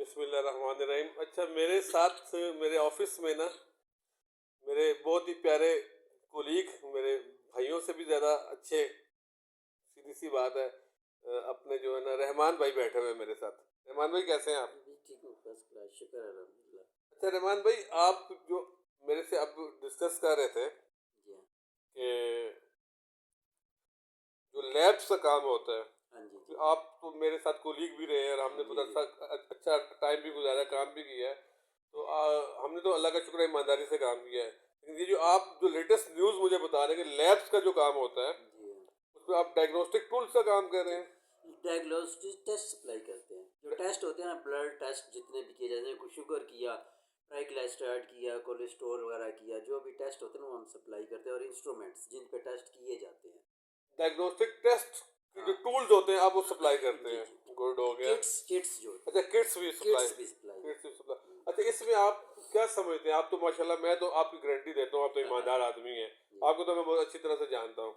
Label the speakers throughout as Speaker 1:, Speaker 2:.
Speaker 1: बिस्मिल्लाहिर्रहमानिर्रहीम। अच्छा, मेरे साथ मेरे ऑफिस में ना मेरे बहुत ही प्यारे कोलीग, मेरे भाइयों से भी ज़्यादा अच्छे, सीधी सी बात है, अपने जो है ना रहमान भाई बैठे हुए हैं मेरे साथ। रहमान भाई कैसे हैं आप?
Speaker 2: जी ठीक हूँ, फर्स्ट क्लास, शुक्र है अल्हम्दुलिल्लाह।
Speaker 1: अच्छा रहमान भाई, आप जो मेरे से अब डिस्कस कर रहे थे
Speaker 2: जी हाँ।
Speaker 1: कि जो लैब्स का काम होता है,
Speaker 2: हाँ जी
Speaker 1: कि
Speaker 2: जी।
Speaker 1: आप तो मेरे साथ कोलीग भी रहे हैं और हमने
Speaker 2: जी
Speaker 1: तो
Speaker 2: जी।
Speaker 1: अच्छा टाइम भी गुजारा, काम भी किया है। तो हमने तो अल्लाह का शुक्र है ईमानदारी से काम किया है। लेकिन ये जो आप जो लेटेस्ट न्यूज़ मुझे बता रहे हैं कि लैब्स का जो काम होता है
Speaker 2: जी हाँ।
Speaker 1: उसमें आप डायग्नोस्टिक टूल्स का काम कर रहे हैं।
Speaker 2: डायग्नोस्टिक टेस्ट सप्लाई करते हैं। जो टेस्ट होते हैं ना, ब्लड टेस्ट जितने भी किए जाते हैं, कुछ शुगर किया, ट्राइग्लिसराइड किया, कोलेस्ट्रॉल वगैरह किया, जो भी टेस्ट होते हैं ना वो हम सप्लाई करते हैं, और इंस्ट्रूमेंट्स जिन पे टेस्ट किए जाते हैं।
Speaker 1: डायग्नोस्टिक टेस्ट की जो
Speaker 2: हाँ
Speaker 1: टूल्स होते हैं आप वो सप्लाई करते
Speaker 2: जी
Speaker 1: हैं।
Speaker 2: जी।
Speaker 1: गुड हो गया।
Speaker 2: किट्स किट्स जो होती
Speaker 1: अच्छा,
Speaker 2: हैं,
Speaker 1: किट्स भी सप्लाई,
Speaker 2: किट्स भी सप्लाई
Speaker 1: किट्स भी
Speaker 2: करते
Speaker 1: सप्लाई।
Speaker 2: हैं।
Speaker 1: अच्छा, इसमें आप क्या समझते हैं? आप तो माशाल्लाह, मैं तो आपकी गारंटी देता हूँ, आप तो ईमानदार आदमी हैं,
Speaker 2: जी।
Speaker 1: आपको तो मैं बहुत अच्छी तरह से जानता हूँ।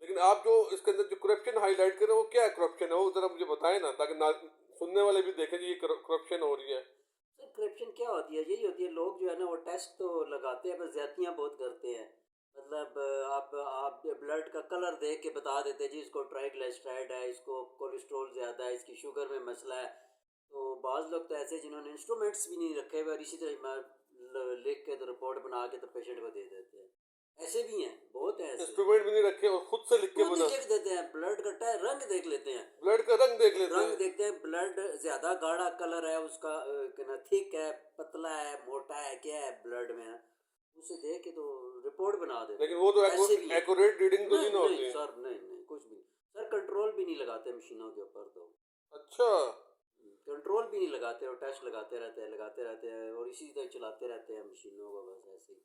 Speaker 1: लेकिन आप जो इसके अंदर जो करप्शन हाईलाइट कर रहे हो, वो क्या है करप्शन है? वो जरा मुझे बताएं ना, ताकि ना सुनने वाले भी देखें कि ये करप्शन हो रही है।
Speaker 2: सर करप्शन क्या होती है? यही होती है, लोग जो है ना वो टेस्ट तो लगाते हैं पर ज्यादतियाँ बहुत करते हैं। मतलब आप ब्लड का कलर देख के बता देते हैं जी इसको ट्राइग्लिसराइड है, इसको कोलेस्ट्रॉल ज़्यादा है, इसकी शुगर में मसला है। तो बाज़ लोग तो ऐसे जिन्होंने इंस्ट्रूमेंट्स भी नहीं रखे हुए और इसी तरह लिख के तो रिपोर्ट बना के तो पेशेंट को दे देते हैं। ऐसे भी हैं, बहुत हैं ऐसे।
Speaker 1: इंस्ट्रूमेंट भी नहीं रखे और खुद से लिख के
Speaker 2: खुद ही
Speaker 1: बना,
Speaker 2: लिख देते हैं, ब्लड का रंग देख लेते हैं।
Speaker 1: ब्लड का रंग देख लेते
Speaker 2: रंग
Speaker 1: हैं।
Speaker 2: देखते हैं, ब्लड ज्यादा गाढ़ा कलर है उसका, थिक है, पतला है, मोटा है, क्या है ब्लड में, उसे देख के तो रिपोर्ट बना देते
Speaker 1: लेकिन वो तो
Speaker 2: हैं। ऐसे भी हैं।
Speaker 1: एक्यूरेट रीडिंग तो नहीं
Speaker 2: नहीं
Speaker 1: ना
Speaker 2: नहीं
Speaker 1: होती है।
Speaker 2: सर, नहीं नहीं कुछ भी नहीं। सर कंट्रोल भी नहीं लगाते मशीनों के ऊपर तो।
Speaker 1: अच्छा।
Speaker 2: कंट्रोल भी नहीं लगाते, और टेस्ट लगाते रहते हैं और इसी तरह चलाते रहते हैं मशीनों को, बस ऐसे ही।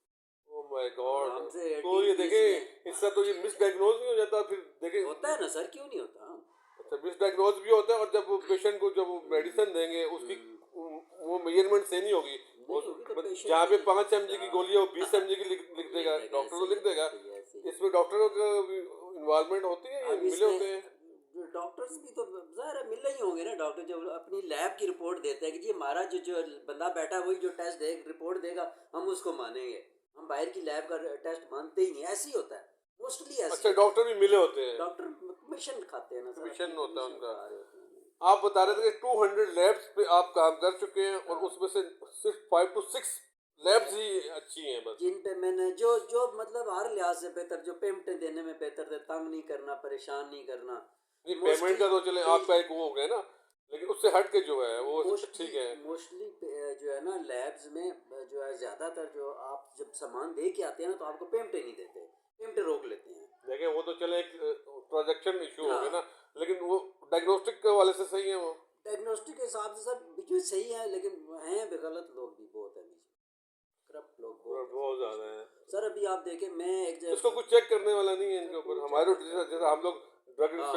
Speaker 1: ओ माय
Speaker 2: और
Speaker 1: गॉड।
Speaker 2: हमसे
Speaker 1: तो
Speaker 2: 18
Speaker 1: ये
Speaker 2: केस
Speaker 1: देखे,
Speaker 2: में
Speaker 1: इससे तो ये मिसडायग्नोज नहीं हो जाता फिर? देखे,
Speaker 2: होता है ना सर, क्यों नहीं होता?
Speaker 1: अच्छा, मिसडायग्नोज भी होता है, और जब वो पेशेंट को जब वो मेडिसिन देंगे उसकी वो मेजरमेंट सही नहीं होगी।
Speaker 2: नहीं होगी तो पेशेंट
Speaker 1: जहाँ
Speaker 2: की
Speaker 1: पे 5 mg की गोली है वो 20 mg की लिख
Speaker 2: लिख
Speaker 1: देगा,
Speaker 2: देगा,
Speaker 1: डॉक्टर
Speaker 2: ऐसे
Speaker 1: तो
Speaker 2: ही
Speaker 1: लिख
Speaker 2: है,
Speaker 1: देगा।
Speaker 2: ऐसे ही है, ऐसे ही है।
Speaker 1: इसमें डॉक्टरों का भी इन्वॉल्वमेंट होती है, ये
Speaker 2: अब
Speaker 1: मिले होते
Speaker 2: इसमें
Speaker 1: हैं?
Speaker 2: डॉक्टर्स भी तो ज़ाहिर है मिल ही होंगे ना। डॉक्टर जब अपनी लैब की रिपोर्ट देते हैं कि जी हमारा जो जो बंदा बैठा है वही जो टेस्ट रिपोर्ट देगा, हम उसको मानेंगे। हम बाहर की लैब का टेस्ट मानते ही नहीं। ऐसे ही होता है, मोस्टली ऐसे ही
Speaker 1: अच्छा,
Speaker 2: होता
Speaker 1: डॉक्टर भी मिले होते
Speaker 2: है।
Speaker 1: हैं?
Speaker 2: डॉक्टर कमीशन खाते हैं ना सर, अपनी
Speaker 1: कमीशन होता है
Speaker 2: कमीशन
Speaker 1: उनका?
Speaker 2: खा रहे होते हैं।
Speaker 1: आप बता रहे थे कि 200 लैब्स पे आप काम कर चुके हैं और
Speaker 2: हाँ
Speaker 1: उसमें से सिर्फ 5 to 6 लैब्स ही अच्छी हैं बस।
Speaker 2: जिन पे मैंने जो जो मतलब हर लिहाज से बेहतर, जो पेमेंट देने में बेहतर थे, तंग नहीं करना, परेशान नहीं करना।
Speaker 1: नहीं, पेमेंट
Speaker 2: मोस्टली
Speaker 1: का तो चले आपका एक वो हो गया ना, लेकिन उससे हट के जो है वो
Speaker 2: मोस्टली
Speaker 1: ठीक है।
Speaker 2: मोस्टली जो है ना लैब्स में जो है ज़्यादातर, जो आप जब सामान दे के आते हैं ना तो आपको पेमेंट नहीं देते, पेमेंट रोक लेते हैं।
Speaker 1: देखिए, वो तो चले एक ट्रांजैक्शन इशू हो गया
Speaker 2: हाँ,
Speaker 1: ना, लेकिन वो डायग्नोस्टिक के वाले से सही है वो।
Speaker 2: डायग्नोस्टिक के हिसाब से सर बीच में सही है, लेकिन हैं भी गलत लोग भी बहुत है बीच में, करप्ट लोग बहुत है
Speaker 1: बहुत
Speaker 2: सर बीच
Speaker 1: ज़्यादा
Speaker 2: में।
Speaker 1: है।
Speaker 2: सर अभी आप देखें, मैं एक
Speaker 1: इसको
Speaker 2: जगह,
Speaker 1: कुछ चेक करने वाला नहीं है इनके
Speaker 2: सर
Speaker 1: ऊपर?
Speaker 2: कोई चेक
Speaker 1: हमारे
Speaker 2: करता
Speaker 1: जैसे
Speaker 2: नहीं
Speaker 1: जैसे
Speaker 2: है।
Speaker 1: हम लोग ड्रग
Speaker 2: हाँ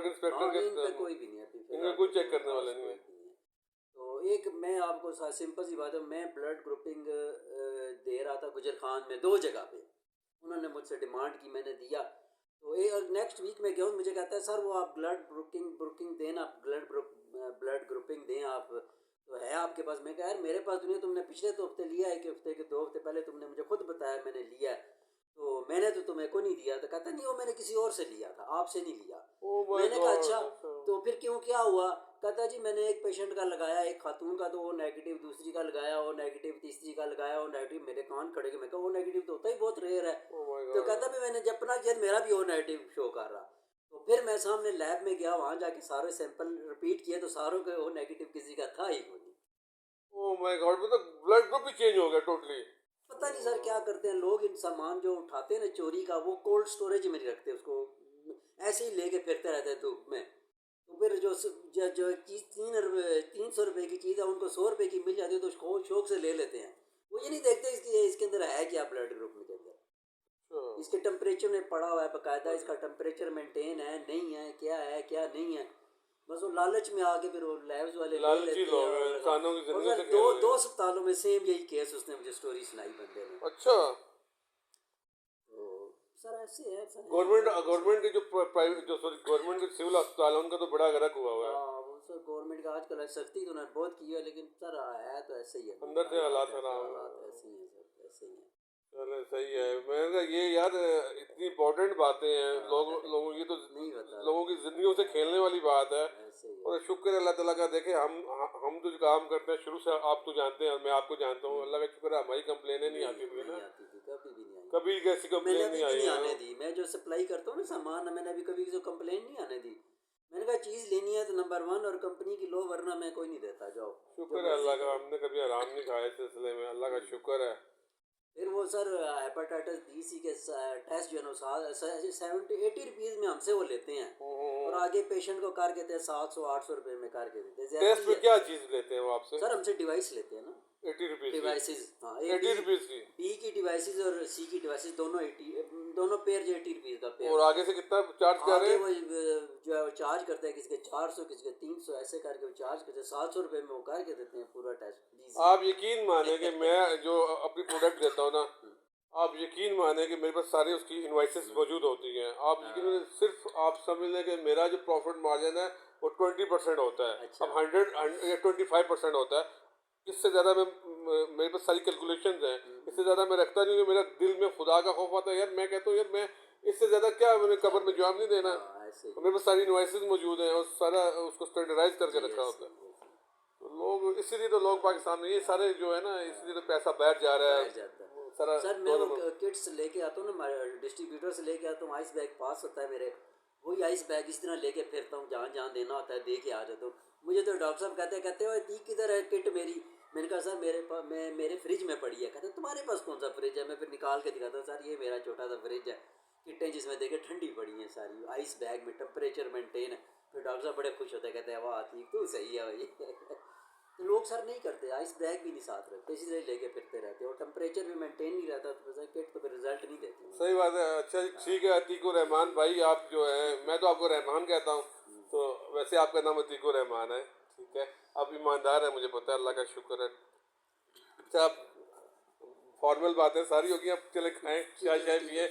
Speaker 1: इंस्पेक्टर
Speaker 2: हाँ,
Speaker 1: के,
Speaker 2: इन पे कोई भी नहीं है अभी
Speaker 1: इनका
Speaker 2: फिलहाल,
Speaker 1: कोई
Speaker 2: तो
Speaker 1: चेक
Speaker 2: कोई
Speaker 1: करने वाला
Speaker 2: खास
Speaker 1: नहीं
Speaker 2: कोई
Speaker 1: है।
Speaker 2: भी नहीं है। तो एक मैं आपको सिंपल सी बात है, मैं ब्लड ग्रुपिंग दे रहा था गुजर खान में, दो जगह पे। उन्होंने मुझसे डिमांड की, मैंने दिया। तो नेक्स्ट वीक में गया हूँ, मुझे कहता है सर वो आप ब्लड ब्रुकिंग ब्रुकिंग देना, ब्लड ग्रुपिंग दें आप, तो है आपके पास? मैं कहा यार मेरे पास तो नहीं है, तुमने पिछले तो हफ्ते लिया है, एक हफ्ते के 2 हफ्ते पहले तुमने मुझे खुद बताया मैंने लिया है, तो मैंने तो तुम्हें को नहीं दिया। तो कहता नहीं, वो मैंने किसी और से लिया था, आपसे नहीं लिया।
Speaker 1: ओ माय
Speaker 2: मैंने कहा अच्छा,
Speaker 1: गॉड।
Speaker 2: तो फिर क्यों, क्या हुआ? कहता जी मैंने एक पेशेंट का लगाया, एक खातून का, तो वो नेगेटिव, दूसरी का लगाया वो नेगेटिव, तीसरी का लगाया वो नेगेटिव। मेरे कान खड़े गए, मैं कहा वो नेगेटिव तो होता ही बहुत रेयर है।
Speaker 1: ओ माय
Speaker 2: तो
Speaker 1: गॉड।
Speaker 2: कहता भी मैंने जब अपना किया मेरा भी वो नेगेटिव शो कर रहा। तो फिर मैं सामने लैब में गया, वहाँ जाके सारे सैंपल रिपीट किए तो सारों के वो नेगेटिव किसी का था ही नहीं।
Speaker 1: ओ माय गॉड, मतलब ब्लड ग्रुप ही चेंज हो गया टोटली।
Speaker 2: पता नहीं सर क्या करते हैं लोग, इन सामान जो उठाते हैं ना चोरी का, वो कोल्ड स्टोरेज में नहीं रखते उसको, ऐसे ही लेके फिरते रहते हैं धूप में। तो फिर जो चीज़ 300 रुपये की चीज़ है, उनको 100 रुपये की मिल जाती है तो उसको शौक से ले लेते हैं। वो ये नहीं देखते इसके अंदर है क्या ब्लड ग्रुप में, के अंदर इसके टेम्परेचर में पड़ा हुआ है बाकायदा, इसका टेम्परेचर मेंटेन है नहीं है, क्या है क्या नहीं है। बस वो लालच में आके फिर वो लैब्स वाले ले
Speaker 1: लालची
Speaker 2: लेते हैं
Speaker 1: लोग हैं,
Speaker 2: और
Speaker 1: इंसानों की
Speaker 2: और
Speaker 1: जिंदगी
Speaker 2: सर
Speaker 1: से
Speaker 2: दो
Speaker 1: खेल रहे
Speaker 2: दो
Speaker 1: हैं।
Speaker 2: अस्पतालों में सेम यही केस उसने मुझे स्टोरी सुनाई बंदे ने।
Speaker 1: अच्छा।
Speaker 2: तो सर ऐसे है सर, हैं
Speaker 1: गवर्नमेंट
Speaker 2: लोग ऐसे।
Speaker 1: गवर्नमेंट के जो प्राइवेट जो सॉरी गवर्नमेंट के सिविल अस्पताल है उनका तो बड़ा गरक हुआ हुआ है।
Speaker 2: हाँ वो सर गवर्नमेंट का आजकल सख्ती तो उन्होंने बहुत की है, लेकिन सर है तो ऐसे ही है,
Speaker 1: अंदर से हालात खराब हैं।
Speaker 2: हालात ऐसे ही हैं सर, ऐसे ही हैं।
Speaker 1: चलो सही है। मैंने कहा ये यार इतनी इम्पोर्टेंट बातें हैं, लोगों की तो
Speaker 2: नहीं बता
Speaker 1: लोगों की जिंदगियों से खेलने वाली बात है।
Speaker 2: ऐसे ही है।
Speaker 1: और शुक्र है अल्लाह ताला का, देखे हम तो जो काम करते हैं शुरू से, आप तो जानते हैं और मैं आपको जानता हूँ, अल्लाह का शुक्र है हमारी कंप्लेनें नहीं आती थी ना,
Speaker 2: नहीं आती थी, कभी भी नहीं आई।
Speaker 1: कभी ऐसी
Speaker 2: मैंने
Speaker 1: कंप्लेन
Speaker 2: अभी
Speaker 1: नहीं
Speaker 2: भी
Speaker 1: आई
Speaker 2: नहीं
Speaker 1: है।
Speaker 2: आने दी, मैं जो सप्लाई करता हूँ ना सामान, मैंने अभी कभी जो कंप्लेन नहीं आने दी। मैंने कहा चीज़ लेनी है तो नंबर 1 और कंपनी की लो, वरना मैं कोई नहीं देता, जाओ
Speaker 1: शुक्र
Speaker 2: जो
Speaker 1: है
Speaker 2: मर्जी
Speaker 1: अल्लाह का,
Speaker 2: करो।
Speaker 1: हमने कभी आराम नहीं खाया इस सिलसिले में, अल्लाह का शुक्र है।
Speaker 2: फिर वो सर हेपाटाइटिस बी सी के टेस्ट जो है ना 70-80 रुपीज़ में हमसे वो लेते हैं, और आगे पेशेंट को कार कहते हैं 700-800 रुपये में कार के देते हैं,
Speaker 1: टेस्ट
Speaker 2: ज्यादती
Speaker 1: में
Speaker 2: है।
Speaker 1: क्या चीज़ लेते हैं वो आपसे?
Speaker 2: सर हमसे डिवाइस लेते हैं ना,
Speaker 1: 80 रुपीज़ की?
Speaker 2: डिवाइसेस, हाँ,
Speaker 1: 80 रुपीज़ की?
Speaker 2: बी की डिवाइसेस और सी की डिवाइसेस दोनों 80, दोनों पेयर जो 80 रुपीज़ का पेयर।
Speaker 1: और आगे से कितना चार्ज कर रहे
Speaker 2: आगे
Speaker 1: हैं?
Speaker 2: वो जो है वो चार्ज करते हैं, किसके 400, किसके 300, ऐसे करके वो चार्ज करते हैं। 700 रुपये में वो करके देते हैं पूरा टेस्ट।
Speaker 1: आप यकीन माने कि मैं जो अपनी प्रोडक्ट देता हूँ ना, आप यकीन माने कि मेरे पास सारी उसकी इनवाइसेस मौजूद होती हैं। आप यकीन माने, सिर्फ आप समझ लें कि मेरा जो प्रॉफिट मार्जिन है वो 20% होता है।
Speaker 2: अच्छा।
Speaker 1: अब 100 या 25% होता है। इससे ज़्यादा मेरे पास सारी कैलकुलेशन हैं, इससे ज़्यादा मैं रखता नहीं हूँ। मेरा दिल में खुदा का खौफ आता है, यार मैं कहता हूँ यार मैं इससे ज़्यादा क्या, मैंने कबर में जवाब नहीं देना।
Speaker 2: हाँ, ऐसे ही।
Speaker 1: मेरे पास सारी इनवाइसेस मौजूद हैं और सारा उसको स्टैंडर्डाइज करके रखा होता है।
Speaker 2: ऐसे ही।
Speaker 1: तो लोग इसीलिए तो लोग पाकिस्तान में ये सारे जो है ना, इसलिए तो पैसा बैठ जा रहा है
Speaker 2: बैठ जाता है।
Speaker 1: सारा।
Speaker 2: सर मैं वो किट्स लेके आता हूँ ना, डिस्ट्रीब्यूटर से लेके आता हूँ, आइस बैग पास होता है मेरे, वही आइस बैग इस तरह लेके फिरता हूँ, जहाँ जहाँ देना होता है दे के आ जाता हूँ। मुझे तो डॉक्टर साहब कहते हो दी किधर है किट मेरी? मैंने कहा सर मेरे पास, मेरे फ्रिज में पड़ी है। कहते तुम्हारे पास कौन सा फ्रिज है? मैं फिर निकाल के दिखाता हूँ, सर ये मेरा छोटा सा फ्रिज है, किटें जिसमें देखे ठंडी पड़ी हैं सारी, आइस बैग में टेम्परेचर मेंटेन है। फिर डॉक्टर साहब बड़े खुश होते हैं, कहते हैं वाह ठीक तू सही है भाई। तो लोग सर नहीं करते, आइस बैग भी नहीं साथ रखते, इसी तरह लेके फिरते रहते और टेम्परेचर भी मेंटेन नहीं रहता, तो फिर किट तो फिर रिजल्ट नहीं देती।
Speaker 1: सही बात है। अच्छा ठीक है अतीकुर रहमान भाई, आप जो है, मैं तो आपको रहमान कहता हूँ, तो वैसे आपका नाम अतीकुर रहमान है, ठीक है। आप ईमानदार है, मुझे पता है, अल्लाह का शुक्र है। अच्छा, आप फॉर्मल बातें सारी होगी, अब चले खाएं, चाय शाय पिए।